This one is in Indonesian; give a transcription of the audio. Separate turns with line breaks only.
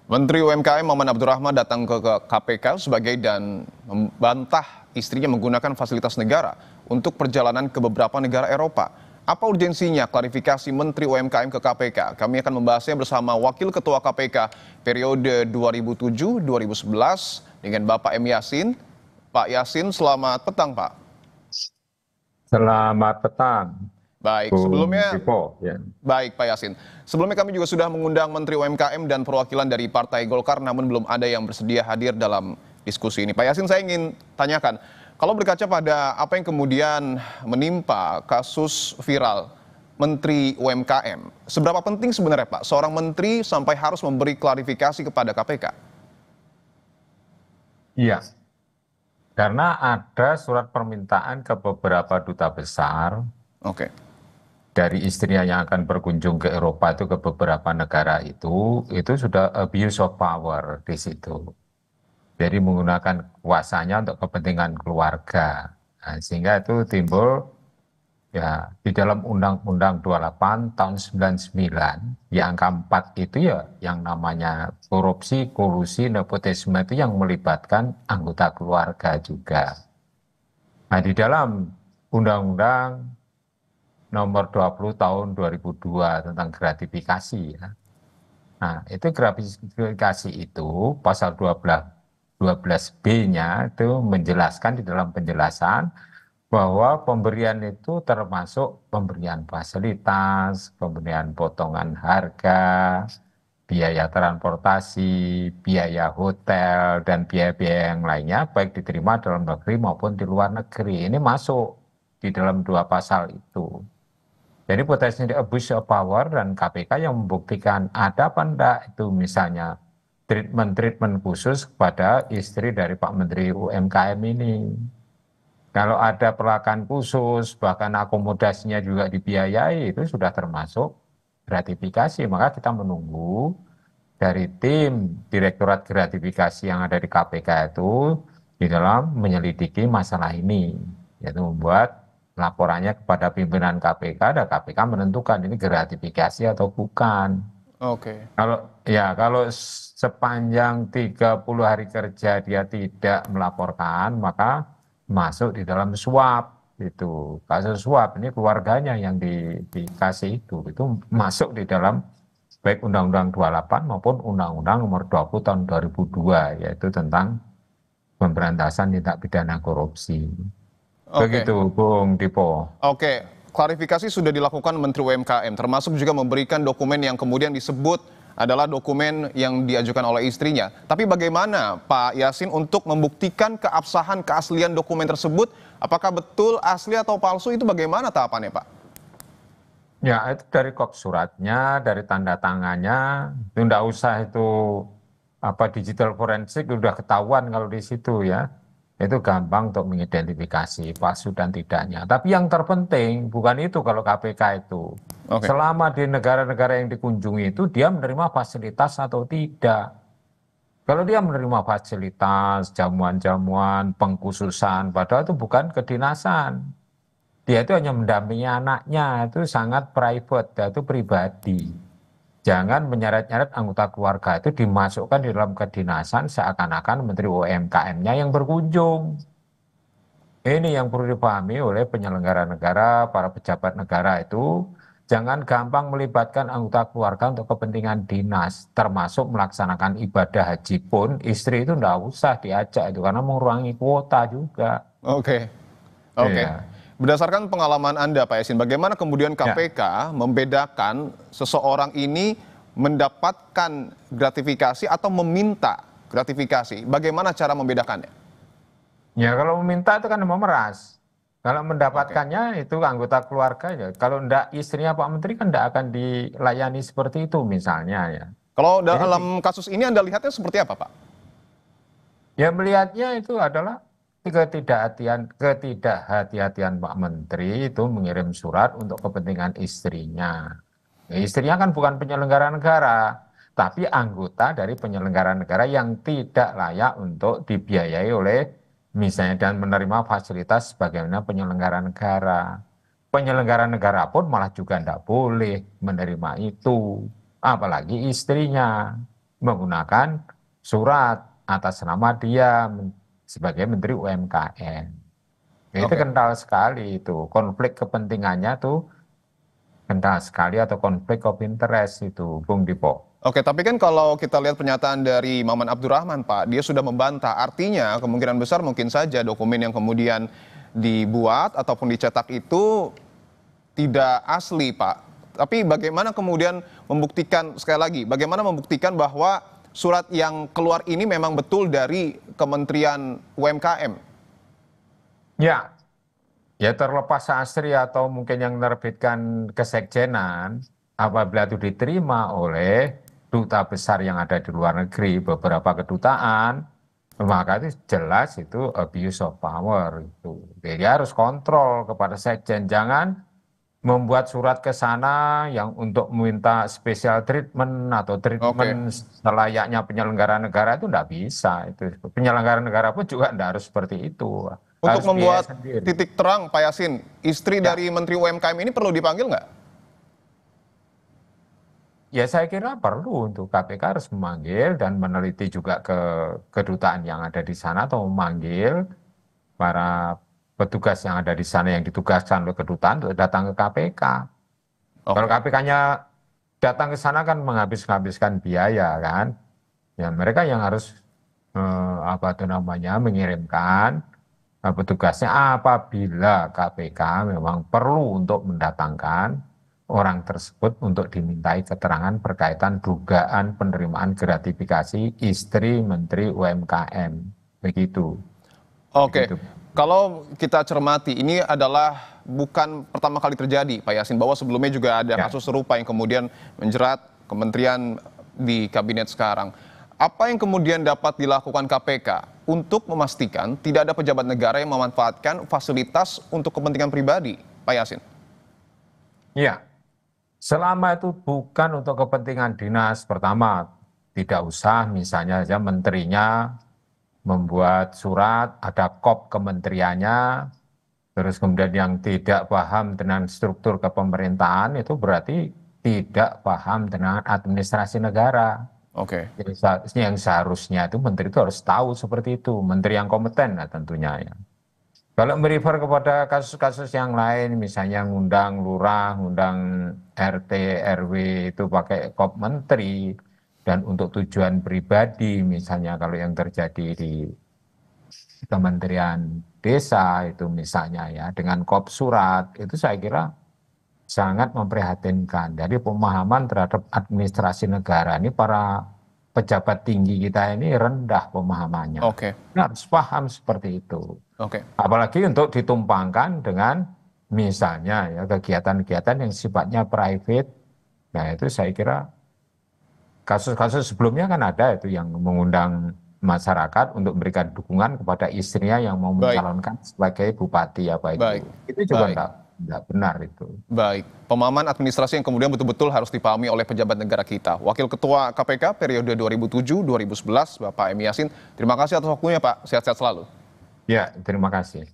Menteri UMKM Maman Abdurrahman datang ke KPK dan membantah istrinya menggunakan fasilitas negara untuk perjalanan ke beberapa negara Eropa. Apa urgensinya klarifikasi Menteri UMKM ke KPK? Kami akan membahasnya bersama Wakil Ketua KPK periode 2007-2011 dengan Bapak M. Yasin. Pak Yasin, selamat petang, Pak.
Selamat petang,
Baik,
Bung
sebelumnya
Pipo. Ya.
Baik, Pak Yasin. Sebelumnya kami juga sudah mengundang Menteri UMKM dan perwakilan dari Partai Golkar, namun belum ada yang bersedia hadir dalam diskusi ini. Pak Yasin, saya ingin tanyakan, kalau berkaca pada apa yang kemudian menimpa kasus viral Menteri UMKM, seberapa penting sebenarnya, Pak, seorang menteri sampai harus memberi klarifikasi kepada KPK?
Iya, karena ada surat permintaan ke beberapa duta besar
Oke,
dari istrinya yang akan berkunjung ke Eropa itu ke beberapa negara itu sudah abuse of power di situ. Jadi menggunakan kuasanya untuk kepentingan keluarga. Nah, sehingga itu timbul ya di dalam Undang-Undang 28 tahun 99, yang angka 4 itu ya yang namanya korupsi, kolusi, nepotisme itu yang melibatkan anggota keluarga juga. Nah, di dalam Undang-Undang nomor 20 tahun 2002 tentang gratifikasi ya. Nah, itu gratifikasi itu pasal 12B-nya itu menjelaskan di dalam penjelasan bahwa pemberian itu termasuk pemberian fasilitas, pemberian potongan harga, biaya transportasi, biaya hotel, dan biaya-biaya yang lainnya, baik diterima dalam negeri maupun di luar negeri. Ini masuk di dalam dua pasal itu. Jadi potensi abuse of power dan KPK yang membuktikan ada apa enggak itu misalnya treatment khusus kepada istri dari Pak Menteri UMKM ini. Kalau ada perlakuan khusus, bahkan akomodasinya juga dibiayai, itu sudah termasuk gratifikasi. Maka kita menunggu dari tim Direktorat Gratifikasi yang ada di KPK itu di dalam menyelidiki masalah ini, yaitu membuat laporannya kepada pimpinan KPK dan KPK menentukan ini gratifikasi atau bukan.
oke,
Kalau sepanjang 30 hari kerja dia tidak melaporkan, maka masuk di dalam suap itu. Kasus suap ini keluarganya yang dikasih itu masuk di dalam baik Undang-Undang 28 maupun Undang-Undang Nomor 20 Tahun 2002, yaitu tentang pemberantasan tindak pidana korupsi.
oke.
Begitu, Bung Dipo.
Oke, klarifikasi sudah dilakukan Menteri UMKM, termasuk juga memberikan dokumen yang kemudian disebut adalah dokumen yang diajukan oleh istrinya. Tapi bagaimana Pak Yasin untuk membuktikan keabsahan, keaslian dokumen tersebut? Apakah betul asli atau palsu, itu bagaimana tahapannya, Pak?
Ya, itu dari kop suratnya, dari tanda tangannya, itu enggak usah itu apa digital forensik udah ketahuan kalau di situ ya. Itu gampang untuk mengidentifikasi palsu dan tidaknya. Tapi yang terpenting bukan itu kalau KPK itu.
Oke,
Selama di negara-negara yang dikunjungi itu dia menerima fasilitas atau tidak. Kalau dia menerima fasilitas, jamuan-jamuan, pengkhususan, padahal itu bukan kedinasan. Dia itu hanya mendampingi anaknya, itu sangat private, itu pribadi. Jangan menyeret-nyeret anggota keluarga itu dimasukkan di dalam kedinasan seakan-akan Menteri UMKM-nya yang berkunjung. Ini yang perlu dipahami oleh penyelenggara negara, para pejabat negara itu. Jangan gampang melibatkan anggota keluarga untuk kepentingan dinas, termasuk melaksanakan ibadah haji pun, istri itu enggak usah diajak itu, karena mengurangi kuota juga.
oke, oke.
Iya.
Berdasarkan pengalaman Anda, Pak Yasin, bagaimana kemudian
Ya.
KPK membedakan seseorang ini mendapatkan gratifikasi atau meminta gratifikasi? Bagaimana cara membedakannya?
Ya kalau meminta itu kan memeras. Kalau
Oke.
mendapatkannya itu anggota keluarga ya. Kalau enggak istrinya Pak Menteri kan enggak akan dilayani seperti itu misalnya ya.
Kalau
Ini
dalam kasus ini Anda lihatnya seperti apa, Pak?
ya melihatnya itu adalah ketidakhati-hatian Pak Menteri itu mengirim surat untuk kepentingan istrinya. Ya, istrinya kan bukan penyelenggara negara, tapi anggota dari penyelenggara negara yang tidak layak untuk dibiayai oleh misalnya dan menerima fasilitas sebagaimana penyelenggara negara. Penyelenggara negara pun malah juga tidak boleh menerima itu, apalagi istrinya. menggunakan surat atas nama dia sebagai Menteri UMKM. Itu
Oke.
kental sekali itu, konflik kepentingannya tuh kental sekali atau konflik of interest itu, Bung Dipo.
Oke, tapi kan kalau kita lihat pernyataan dari Maman Abdurrahman, Pak, dia sudah membantah. Artinya kemungkinan besar mungkin saja dokumen yang kemudian dibuat ataupun dicetak itu tidak asli, Pak. Tapi bagaimana kemudian membuktikan, sekali lagi, bagaimana membuktikan bahwa surat yang keluar ini memang betul dari Kementerian UMKM?
Ya, ya terlepas asri atau mungkin yang menerbitkan kesekjenan, apabila itu diterima oleh duta besar yang ada di luar negeri, beberapa kedutaan, maka itu jelas itu abuse of power itu. Jadi harus kontrol kepada sekjen, jangan membuat surat ke sana yang untuk meminta special treatment atau
Oke.
treatment selayaknya penyelenggara negara itu tidak bisa. Itu penyelenggara negara pun juga tidak harus seperti itu.
Untuk
Harus biaya
membuat
sendiri.
titik terang, Pak Yasin, istri
Ya,
dari Menteri UMKM ini perlu dipanggil nggak?
ya saya kira perlu untuk KPK harus memanggil dan meneliti juga ke kedutaan yang ada di sana atau memanggil para petugas yang ada di sana yang ditugaskan oleh kedutaan untuk datang ke KPK. Kalau
Oke.
KPK-nya datang ke sana kan menghabiskan biaya kan. Ya mereka yang harus apa itu namanya mengirimkan petugasnya apabila KPK memang perlu untuk mendatangkan orang tersebut untuk dimintai keterangan berkaitan dugaan penerimaan gratifikasi istri Menteri UMKM. Begitu.
Oke,
Begitu.
kalau kita cermati, ini adalah bukan pertama kali terjadi, Pak Yasin, bahwa sebelumnya juga ada
Ya.
kasus serupa yang kemudian menjerat kementerian di kabinet sekarang. Apa yang kemudian dapat dilakukan KPK untuk memastikan tidak ada pejabat negara yang memanfaatkan fasilitas untuk kepentingan pribadi, Pak Yasin?
Iya. Selama itu bukan untuk kepentingan dinas, pertama tidak usah misalnya saja menterinya membuat surat, ada kop kementeriannya, terus kemudian yang tidak paham dengan struktur kepemerintahan itu berarti tidak paham dengan administrasi negara.
Oke,
Yang seharusnya itu menteri itu harus tahu seperti itu, menteri yang kompeten lah tentunya ya. Kalau merefer kepada kasus-kasus yang lain, misalnya ngundang lurah, ngundang RT, RW itu pakai kop menteri, dan untuk tujuan pribadi, misalnya kalau yang terjadi di Kementerian Desa itu misalnya ya, dengan kop surat, itu saya kira sangat memprihatinkan. Jadi pemahaman terhadap administrasi negara ini para pejabat tinggi kita ini rendah pemahamannya.
oke,
Ini harus paham seperti itu.
oke.
Apalagi untuk ditumpangkan dengan misalnya ya kegiatan-kegiatan yang sifatnya private. Nah itu saya kira kasus-kasus sebelumnya kan ada itu yang mengundang masyarakat untuk memberikan dukungan kepada istrinya yang mau
Baik,
mencalonkan sebagai bupati apa
baik,
itu. Itu juga
baik.
enggak benar itu.
Baik, pemahaman administrasi yang kemudian betul-betul harus dipahami oleh pejabat negara kita. Wakil Ketua KPK periode 2007-2011, Bapak M. Yasin. Terima kasih atas waktunya, Pak. Sehat-sehat selalu.
Ya, terima kasih.